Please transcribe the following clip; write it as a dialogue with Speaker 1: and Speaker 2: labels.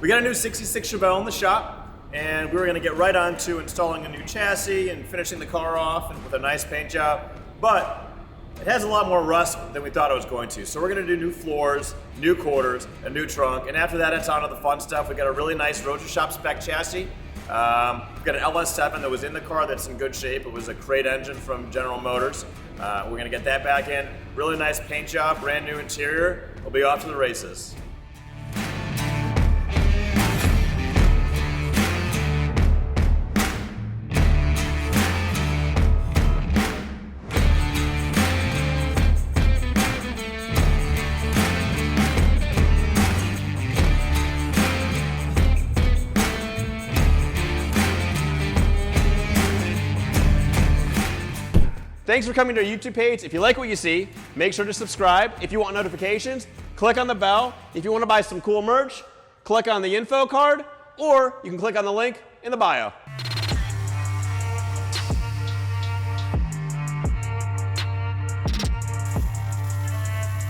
Speaker 1: We got a new 66 Chevelle in the shop, and we were going to get right on to installing a new chassis and finishing the car off and with a nice paint job, but it has a lot more rust than we thought it was going to. So we're going to do new floors, new quarters, a new trunk, and after that it's on to the fun stuff. We got a really nice Roadster Shop spec chassis. We've got an LS7 that was in the car that's in good shape. It was a crate engine from General Motors. We're going to get that back in. Really nice paint job, brand new interior. We'll be off to the races. Thanks for coming to our YouTube page. If you like what you see, make sure to subscribe. If you want notifications, click on the bell. If you want to buy some cool merch, click on the info card, or you can click on the link in the bio.